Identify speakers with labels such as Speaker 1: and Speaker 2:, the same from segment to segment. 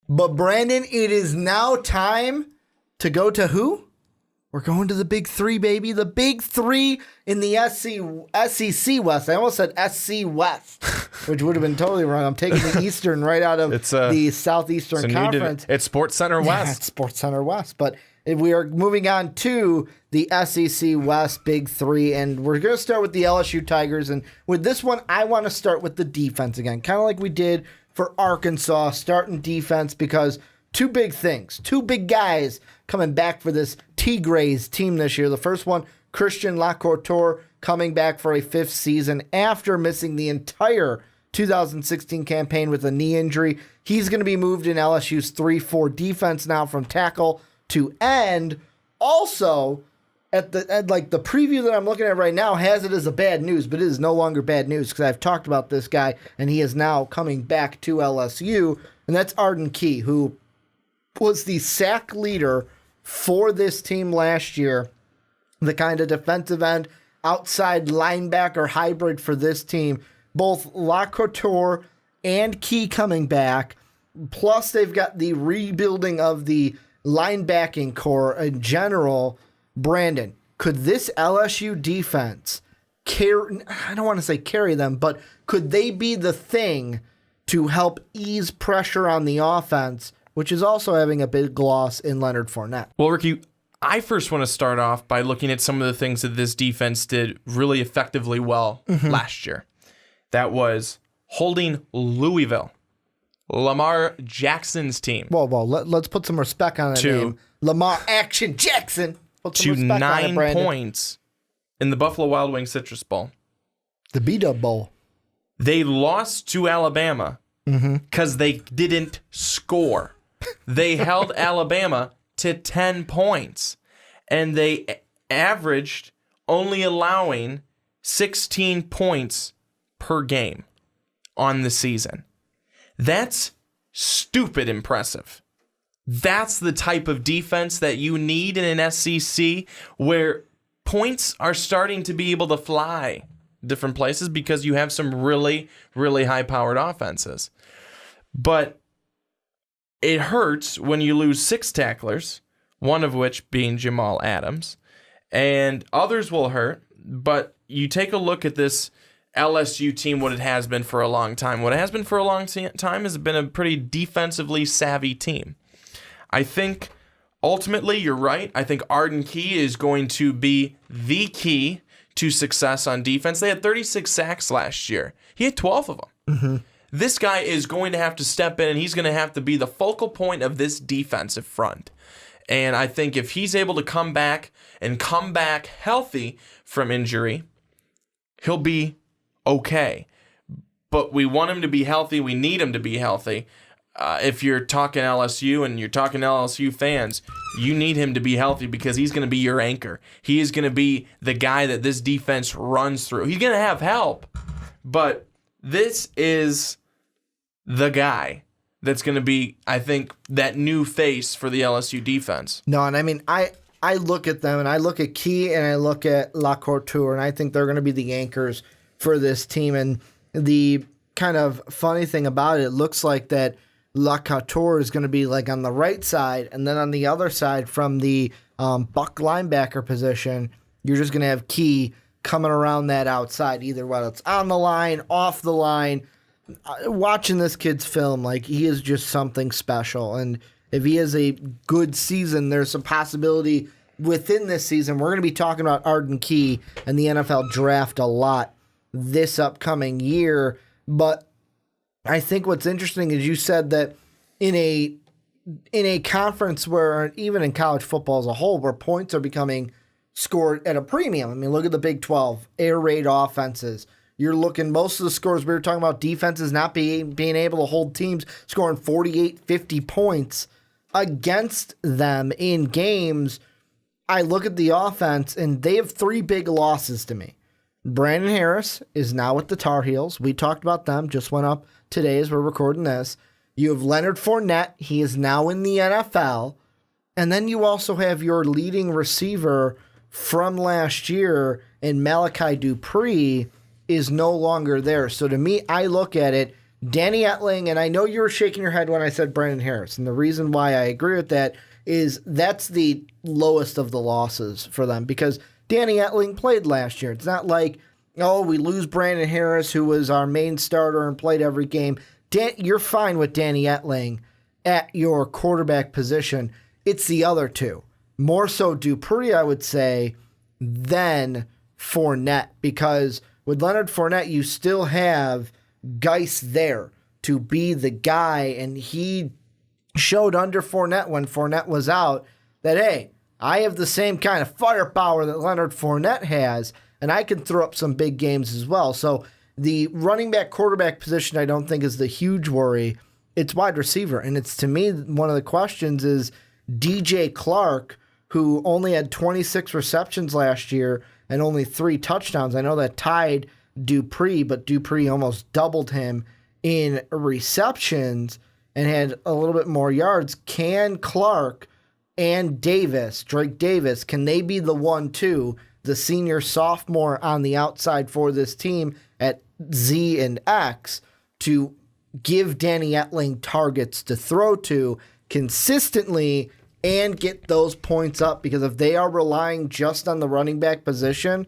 Speaker 1: But Brandon, it is now time to go to who? We're going to the Big Three, baby. The Big Three in the SEC West. I almost said SC West, which would have been totally wrong. I'm taking the Eastern right out of the Southeastern Conference.
Speaker 2: It's Sports Center West.
Speaker 1: Yeah, it's Sports Center West. But we are moving on to the SEC West Big Three, and we're going to start with the LSU Tigers. And with this one, I want to start with the defense again, kind of like we did for Arkansas, starting defense, because two big things, two big guys coming back for this Tigres team this year. The first one, Christian Lacouture, coming back for a fifth season after missing the entire 2016 campaign with a knee injury. He's going to be moved in LSU's 3-4 defense now from tackle to end. Also, at the preview that I'm looking at right now has it as a bad news, but it is no longer bad news because I've talked about this guy and he is now coming back to LSU, and that's Arden Key, who was the sack leader for this team last year, the kind of defensive end, outside linebacker hybrid for this team. Both Lacouture and Key coming back, plus they've got the rebuilding of the linebacking core in general. Brandon, could this LSU defense carry, I don't want to say carry them, but could they be the thing to help ease pressure on the offense, which is also having a big loss in Leonard Fournette?
Speaker 2: Well, Ricky, I first want to start off by looking at some of the things that this defense did really effectively well last year. That was holding Louisville, Lamar Jackson's team.
Speaker 1: Whoa, let's put some respect on that name. Lamar Action Jackson.
Speaker 2: To 9 points in the Buffalo Wild Wings Citrus Bowl.
Speaker 1: The B-Dub Bowl.
Speaker 2: They lost to Alabama because they didn't score. They held Alabama to 10 points, and they averaged only allowing 16 points per game on the season. That's stupid impressive. That's the type of defense that you need in an SEC, where points are starting to be able to fly different places because you have some really, really high-powered offenses. But it hurts when you lose 6 tacklers, one of which being Jamal Adams, and others will hurt. But you take a look at this LSU team, what it has been for a long time. What it has been for a long time has been a pretty defensively savvy team. I think ultimately you're right. I think Arden Key is going to be the key to success on defense. They had 36 sacks last year. He had 12 of them. This guy is going to have to step in, and he's going to have to be the focal point of this defensive front. And I think if he's able to come back healthy from injury, he'll be okay. But we want him to be healthy. We need him to be healthy. If you're talking LSU and you're talking LSU fans, you need him to be healthy because he's going to be your anchor. He is going to be the guy that this defense runs through. He's going to have help, but this is the guy that's going to be, I think, that new face for the LSU defense.
Speaker 1: No, and I mean, I look at them, and I look at Key, and I look at Lacouture, and I think they're going to be the anchors for this team. And the kind of funny thing about it looks like that Lacouture is going to be like on the right side, and then on the other side from the buck linebacker position, you're just going to have Key coming around that outside, either whether it's on the line, off the line. Watching this kid's film, like, he is just something special, and if he has a good season, there's a possibility within this season. We're going to be talking about Arden Key and the NFL draft a lot this upcoming year, but I think what's interesting is you said that in a conference where, even in college football as a whole, where points are becoming scored at a premium. I mean, look at the Big 12, air raid offenses. You're looking, most of the scores, we were talking about defenses not being able to hold teams scoring 48, 50 points against them in games. I look at the offense, and they have 3 big losses to me. Brandon Harris is now with the Tar Heels. We talked about them, just went up today as we're recording this. You have Leonard Fournette. He is now in the NFL. And then you also have your leading receiver from last year in Malachi Dupree is no longer there. So to me, I look at it, Danny Etling, and I know you were shaking your head when I said Brandon Harris, and the reason why I agree with that is that's the lowest of the losses for them because Danny Etling played last year. It's not like, oh, we lose Brandon Harris, who was our main starter and played every game. You're fine with Danny Etling at your quarterback position. It's the other two. More so Dupree, I would say, than Fournette, because with Leonard Fournette, you still have Geis there to be the guy, and he showed under Fournette when Fournette was out that, hey, I have the same kind of firepower that Leonard Fournette has, and I can throw up some big games as well. So the running back quarterback position I don't think is the huge worry. It's wide receiver, and it's, to me, one of the questions is DJ Clark, who only had 26 receptions last year and only 3 touchdowns. I know that tied Dupree, but Dupree almost doubled him in receptions and had a little bit more yards. Can Clark and Drake Davis, can they be the 1-2, the senior sophomore on the outside for this team at Z and X, to give Danny Etling targets to throw to consistently and get those points up? Because if they are relying just on the running back position,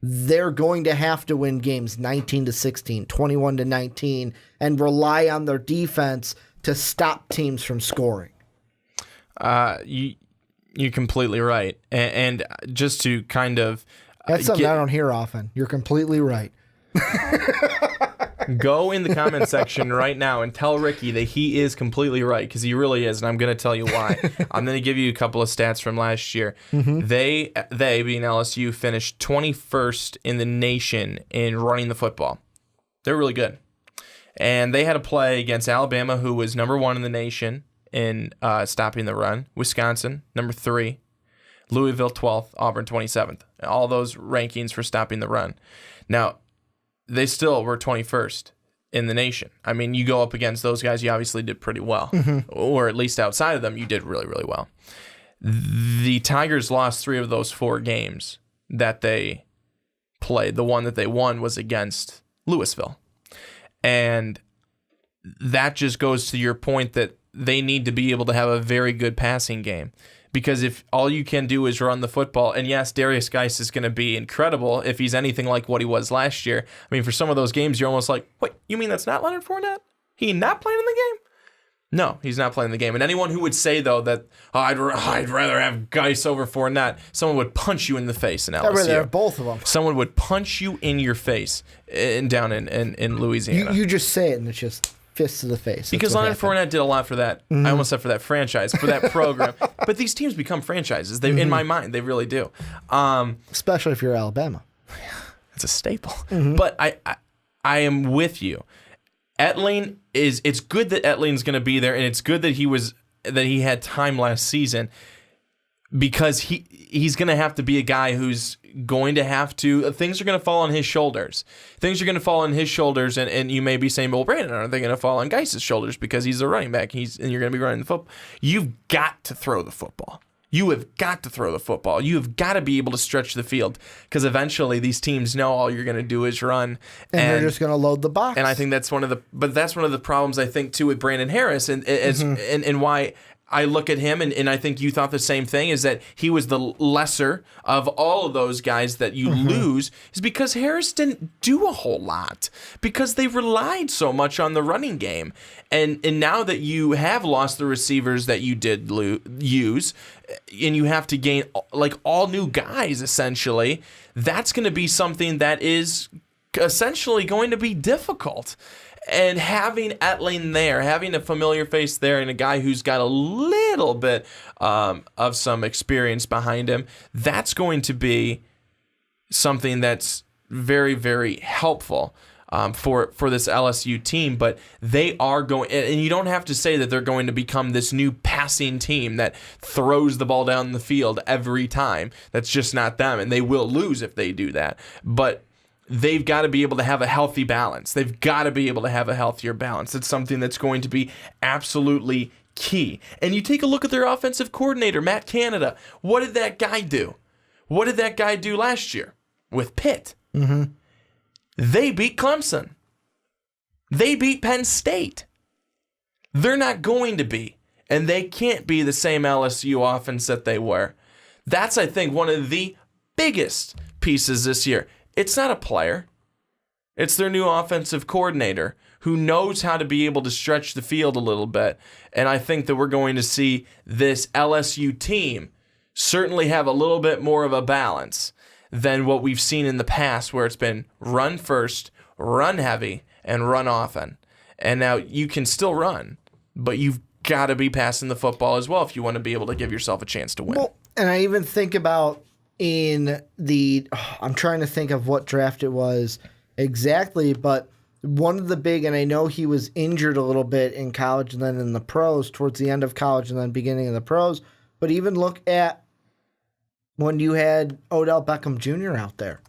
Speaker 1: they're going to have to win games 19-16, 21-19, and rely on their defense to stop teams from scoring.
Speaker 2: You're completely right. And just to kind of...
Speaker 1: That's something I don't hear often. You're completely right.
Speaker 2: Go in the comment section right now and tell Ricky that he is completely right, because he really is, and I'm going to tell you why. I'm going to give you a couple of stats from last year. Mm-hmm. They, being LSU, finished 21st in the nation in running the football. They're really good. And they had a play against Alabama, who was number 1 in the nation in stopping the run. Wisconsin, number 3. Louisville, 12th. Auburn, 27th. All those rankings for stopping the run. Now, they still were 21st in the nation. I mean, you go up against those guys, you obviously did pretty well. Mm-hmm. Or at least outside of them, you did really, really well. The Tigers lost 3 of those 4 games that they played. The one that they won was against Louisville. And that just goes to your point that they need to be able to have a very good passing game. Because if all you can do is run the football, and yes, Darius Geis is going to be incredible if he's anything like what he was last year. I mean, for some of those games, you're almost like, wait, you mean that's not Leonard Fournette? He not playing in the game? No, he's not playing the game. And anyone who would say, though, that I'd rather have Geis over Fournette, someone would punch you in the face in LSU.
Speaker 1: I'd rather have both of them.
Speaker 2: Someone would punch you in your face down in Louisiana.
Speaker 1: You just say it, and it's just fists to the face.
Speaker 2: Because Leonard Fournette did a lot for that. Mm-hmm. I almost said for that franchise, for that program. But these teams become franchises. They, in my mind, they really do.
Speaker 1: Especially if you're Alabama.
Speaker 2: It's a staple. Mm-hmm. But I am with you. Etling it's good that Etling's going to be there, and it's good that he had time last season, because he's going to have to be a guy who's going to have to, things are going to fall on his shoulders. Things are going to fall on his shoulders, and you may be saying, well, Brandon, aren't they going to fall on Geis' shoulders because he's a running back and you're going to be running the football? You've got to throw the football. You have got to throw the football. You have got to be able to stretch the field, because eventually these teams know all you're going to do is run,
Speaker 1: and they're just going to load the box.
Speaker 2: And I think that's one of the problems, I think, too, with Brandon Harris, and why I look at him, and I think you thought the same thing, is that he was the lesser of all of those guys that you lose, is because Harris didn't do a whole lot, because they relied so much on the running game. And now that you have lost the receivers that you did use, and you have to gain like all new guys, essentially, that's going to be something that is essentially going to be difficult. And having Etling there, having a familiar face there, and a guy who's got a little bit of some experience behind him, that's going to be something that's very, very helpful for this LSU team. But they are going, and you don't have to say that they're going to become this new passing team that throws the ball down the field every time. That's just not them, and they will lose if they do that. But they've got to be able to have a healthy balance. They've got to be able to have a healthier balance. It's something that's going to be absolutely key. And you take a look at their offensive coordinator, Matt Canada. What did that guy do? What did that guy do last year with Pitt? Mm-hmm. They beat Clemson. They beat Penn State. They're not going to be. And they can't be the same LSU offense that they were. That's, I think, one of the biggest pieces this year. It's not a player. It's their new offensive coordinator who knows how to be able to stretch the field a little bit. And I think that we're going to see this LSU team certainly have a little bit more of a balance than what we've seen in the past, where it's been run first, run heavy, and run often. And now you can still run, but you've got to be passing the football as well if you want to be able to give yourself a chance to win.
Speaker 1: Well, and I even think about I'm trying to think of what draft it was exactly, but one of the big, and I know he was injured a little bit in college and then in the pros, towards the end of college and then beginning of the pros, but even look at when you had Odell Beckham Jr. out there.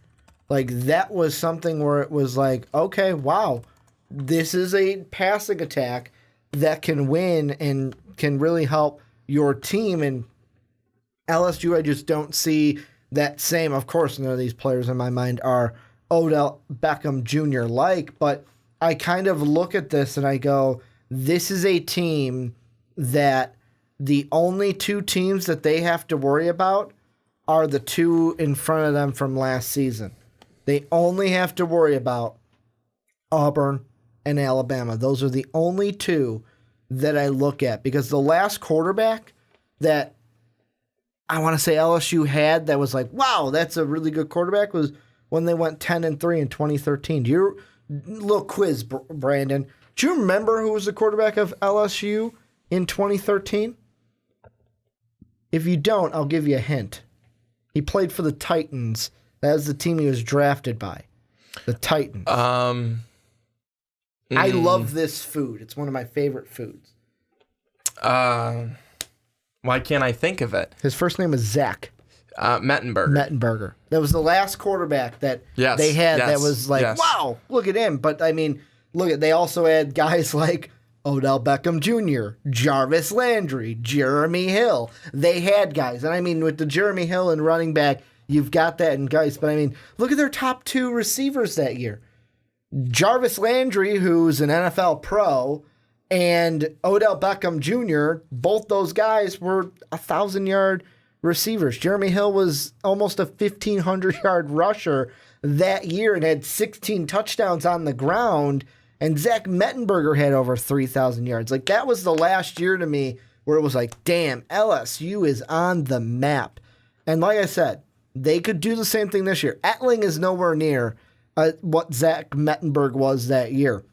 Speaker 1: Like, that was something where it was like, okay, wow, this is a passing attack that can win and can really help your team. And LSU, I just don't see that same. Of course, none of these players in my mind are Odell Beckham Jr. like, but I kind of look at this and I go, this is a team that the only two teams that they have to worry about are the two in front of them from last season. They only have to worry about Auburn and Alabama. Those are the only two that I look at, because the last quarterback that I want to say LSU had that was like, wow, that's a really good quarterback, was when they went 10-3 in 2013. Little quiz, Brandon. Do you remember who was the quarterback of LSU in 2013? If you don't, I'll give you a hint. He played for the Titans. That was the team he was drafted by. The Titans. I love this food. It's one of my favorite foods.
Speaker 2: Why can't I think of it?
Speaker 1: His first name is Zach.
Speaker 2: Mettenberger.
Speaker 1: Mettenberger. That was the last quarterback that they had that was like, wow, look at him. But, I mean, they also had guys like Odell Beckham Jr., Jarvis Landry, Jeremy Hill. They had guys. And, I mean, with the Jeremy Hill and running back, you've got that in Geis. But, I mean, look at their top two receivers that year. Jarvis Landry, who's an NFL pro, and Odell Beckham Jr., both those guys were 1,000-yard receivers. Jeremy Hill was almost a 1,500-yard rusher that year and had 16 touchdowns on the ground, and Zach Mettenberger had over 3,000 yards. Like, that was the last year to me where it was like, damn, LSU is on the map. And like I said, they could do the same thing this year. Etling is nowhere near what Zach Mettenberg was that year.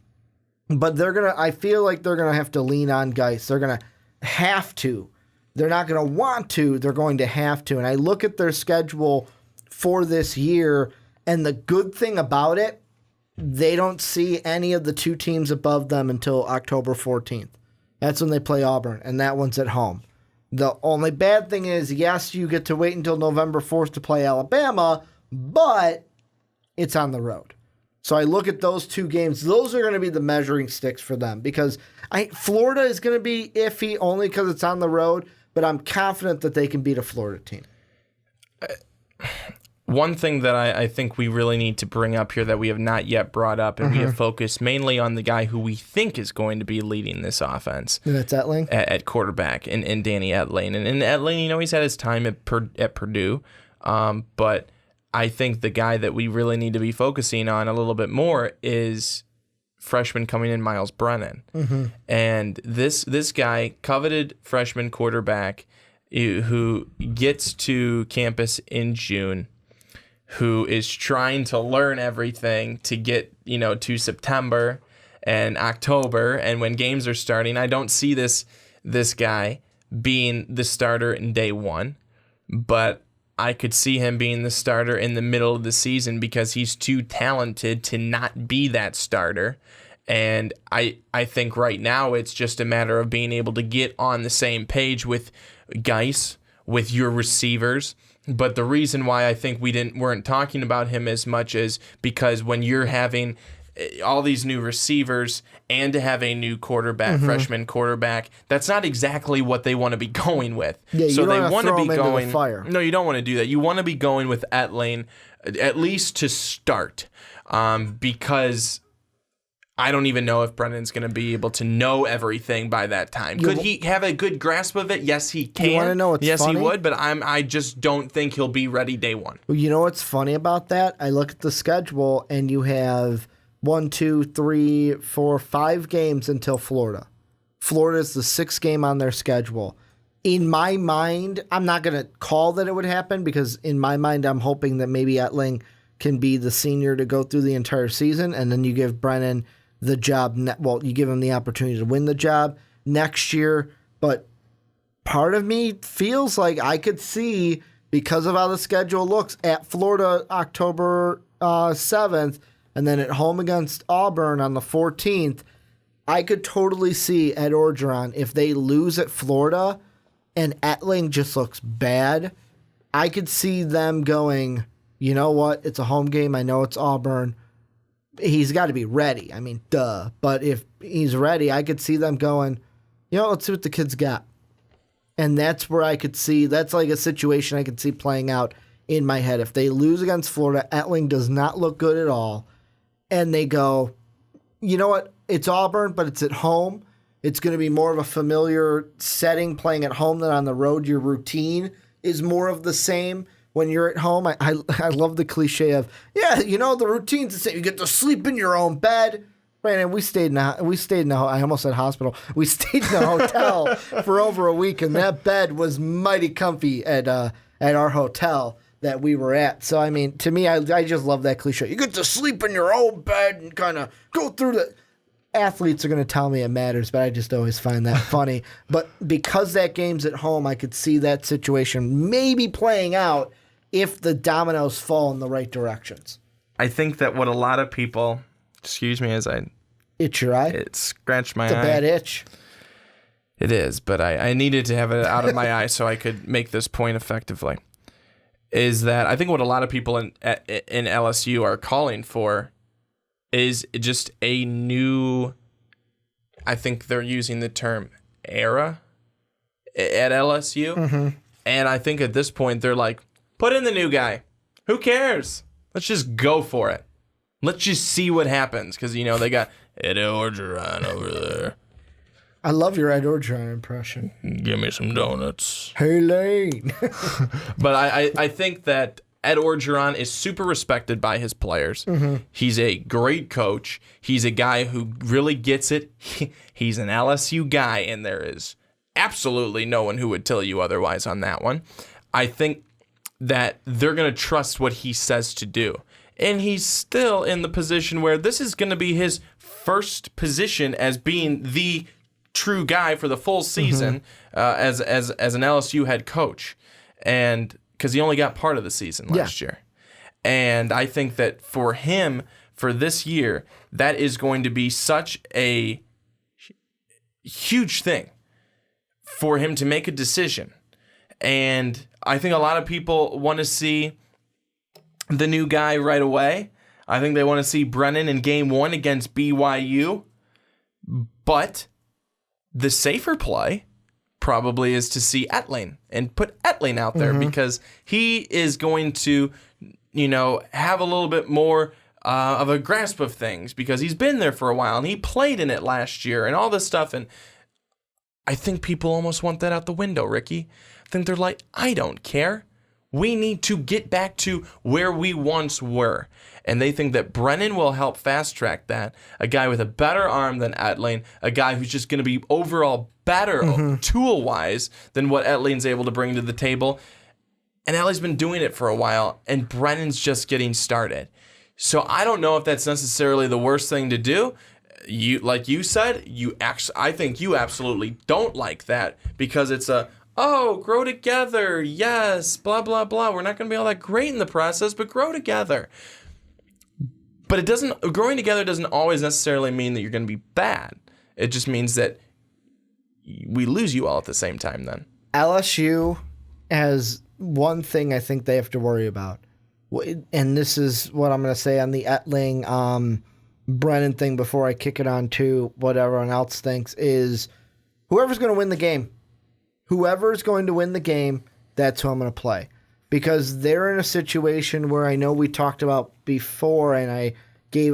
Speaker 1: But I feel like they're going to have to lean on Geis. They're going to have to. They're not going to want to. They're going to have to. And I look at their schedule for this year, and the good thing about it, they don't see any of the two teams above them until October 14th. That's when they play Auburn, and that one's at home. The only bad thing is, yes, you get to wait until November 4th to play Alabama, but it's on the road. So I look at those two games. Those are going to be the measuring sticks for them, because Florida is going to be iffy only because it's on the road, but I'm confident that they can beat a Florida team.
Speaker 2: One thing that I think we really need to bring up here that we have not yet brought up, and we have focused mainly on the guy who we think is going to be leading this offense.
Speaker 1: And that's Etling?
Speaker 2: At quarterback, and Danny Etling. And Etling, he's had his time at Purdue, but I think the guy that we really need to be focusing on a little bit more is freshman coming in, Miles Brennan. Mm-hmm. And this guy, coveted freshman quarterback who gets to campus in June, who is trying to learn everything to get, to September and October, and when games are starting, I don't see this guy being the starter in day one, but I could see him being the starter in the middle of the season because he's too talented to not be that starter. And I think right now it's just a matter of being able to get on the same page with Geis, with your receivers. But the reason why I think weren't talking about him as much is because when you're having all these new receivers and to have a new quarterback, freshman quarterback, that's not exactly what they want to be going with.
Speaker 1: Yeah,
Speaker 2: so
Speaker 1: you
Speaker 2: they
Speaker 1: want to
Speaker 2: be going.
Speaker 1: Fire.
Speaker 2: No, you don't want to do that. You want to be going with Etling, at least to start, because I don't even know if Brennan's going to be able to know everything by that time. Could he have a good grasp of it? Yes, he can.
Speaker 1: You want to know what's
Speaker 2: yes,
Speaker 1: funny?
Speaker 2: he would, but I just don't think he'll be ready day one.
Speaker 1: Well, you know what's funny about that? I look at the schedule, and you have 1, 2, 3, 4, 5 games until Florida. Florida's the 6th game on their schedule. In my mind, I'm not going to call that it would happen because in my mind, I'm hoping that maybe Etling can be the senior to go through the entire season, and then you give Brennan the job. You give him the opportunity to win the job next year. But part of me feels like I could see, because of how the schedule looks, at Florida October 7th, and then at home against Auburn on the 14th, I could totally see Ed Orgeron, if they lose at Florida and Etling just looks bad, I could see them going, you know what, it's a home game, I know it's Auburn, he's got to be ready. I mean, duh. But if he's ready, I could see them going, let's see what the kid's got. And that's where I could see, that's like a situation I could see playing out in my head. If they lose against Florida, Etling does not look good at all, and they go, you know what, it's Auburn, but it's at home. It's going to be more of a familiar setting playing at home than on the road. Your routine is more of the same. When you're at home, I love the cliche of, the routine's the same. You get to sleep in your own bed. Brandon, we stayed in I almost said hospital. We stayed in a hotel for over a week, and that bed was mighty comfy at our hotel that we were at. So, I mean, to me, I just love that cliche. You get to sleep in your own bed and kind of go through the... Athletes are going to tell me it matters, but I just always find that funny. But because that game's at home, I could see that situation maybe playing out if the dominoes fall in the right directions.
Speaker 2: I think that what a lot of people, excuse me as I
Speaker 1: itch your eye,
Speaker 2: it scratched my eye.
Speaker 1: It's a bad itch.
Speaker 2: It is, but I needed to have it out of my eye so I could make this point effectively. Is that I think what a lot of people in LSU are calling for is just a new, I think they're using the term era at LSU. Mm-hmm. And I think at this point they're like, put in the new guy. Who cares? Let's just go for it. Let's just see what happens. Because, they got Ed Orgeron over there.
Speaker 1: I love your Ed Orgeron impression.
Speaker 2: Give me some donuts.
Speaker 1: Hey, Lane.
Speaker 2: But I think that Ed Orgeron is super respected by his players. Mm-hmm. He's a great coach. He's a guy who really gets it. He's an LSU guy, and there is absolutely no one who would tell you otherwise on that one. I think that they're going to trust what he says to do. And he's still in the position where this is going to be his first position as being the true guy for the full season, as an LSU head coach. And because he only got part of the season last year. And I think that for him, for this year, that is going to be such a huge thing for him to make a decision. And I think a lot of people want to see the new guy right away. I think they want to see Brennan in game 1 against BYU. But the safer play probably is to see Etling and put Etling out there because he is going to, have a little bit more of a grasp of things because he's been there for a while and he played in it last year and all this stuff. And I think people almost want that out the window, Ricky. I think they're like, I don't care. We need to get back to where we once were. And they think that Brennan will help fast track that. A guy with a better arm than Etling, a guy who's just going to be overall better tool-wise than what Etling's able to bring to the table. And Etling's been doing it for a while, and Brennan's just getting started. So I don't know if that's necessarily the worst thing to do. Like you said, I think you absolutely don't like that because it's grow together, yes, blah, blah, blah. We're not going to be all that great in the process, but grow together. But growing together doesn't always necessarily mean that you're going to be bad. It just means that we lose you all at the same time then.
Speaker 1: LSU has one thing I think they have to worry about. And this is what I'm going to say on the Etling Brennan thing before I kick it on to what everyone else thinks is whoever's going to win the game. Whoever's going to win the game, that's who I'm going to play. Because they're in a situation where I know we talked about before, and I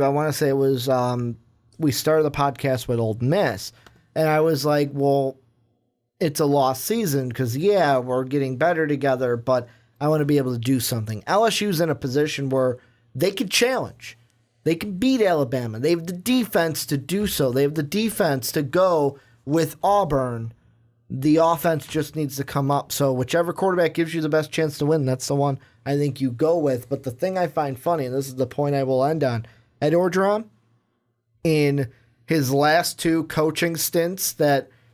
Speaker 1: want to say it was we started the podcast with Ole Miss, and I was like, well, it's a lost season because, yeah, we're getting better together, but I want to be able to do something. LSU's in a position where they can challenge. They can beat Alabama. They have the defense to do so. They have the defense to go with Auburn. The offense just needs to come up. So whichever quarterback gives you the best chance to win, that's the one I think you go with. But the thing I find funny, and this is the point I will end on, Ed Orgeron, in his last 2 coaching stints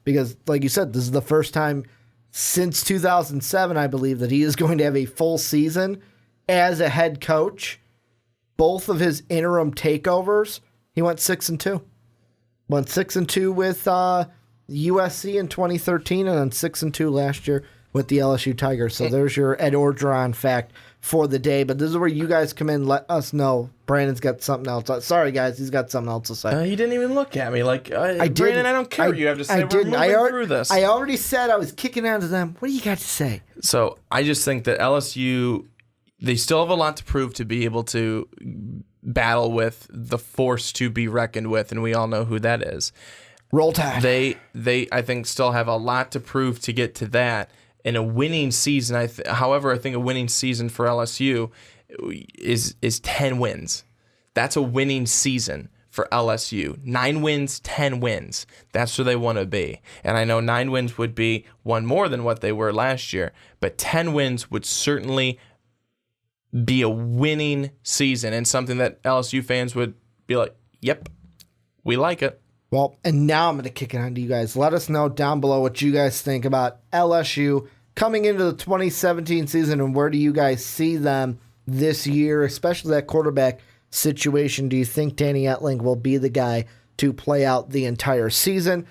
Speaker 1: because like you said, this is the first time since 2007, I believe, that he is going to have a full season as a head coach. Both of his interim takeovers, he went 6-2. Went 6-2 with USC in 2013, and then 6-2 last year with the LSU Tigers. So there's your Ed Orgeron fact for the day. But this is where you guys come in. Let us know. Brandon's got something else. Sorry, guys. He's got something else to say.
Speaker 2: You didn't even look at me like, Brandon, I don't care what you have to say. We're moving through this.
Speaker 1: I already said I was kicking out to them. What do you got to say?
Speaker 2: So I just think that LSU, they still have a lot to prove to be able to battle with the force to be reckoned with, and we all know who that is.
Speaker 1: Roll Tide.
Speaker 2: They I think still have a lot to prove to get to that. In a winning season, however, I think a winning season for LSU is 10 wins. That's a winning season for LSU. 9 wins, 10 wins. That's where they want to be. And I know 9 wins would be one more than what they were last year, but 10 wins would certainly be a winning season and something that LSU fans would be like, yep, we like it.
Speaker 1: Well, and now I'm going to kick it on to you guys. Let us know down below what you guys think about LSU coming into the 2017 season, and where do you guys see them this year, especially that quarterback situation. Do you think Danny Etling will be the guy to play out the entire season?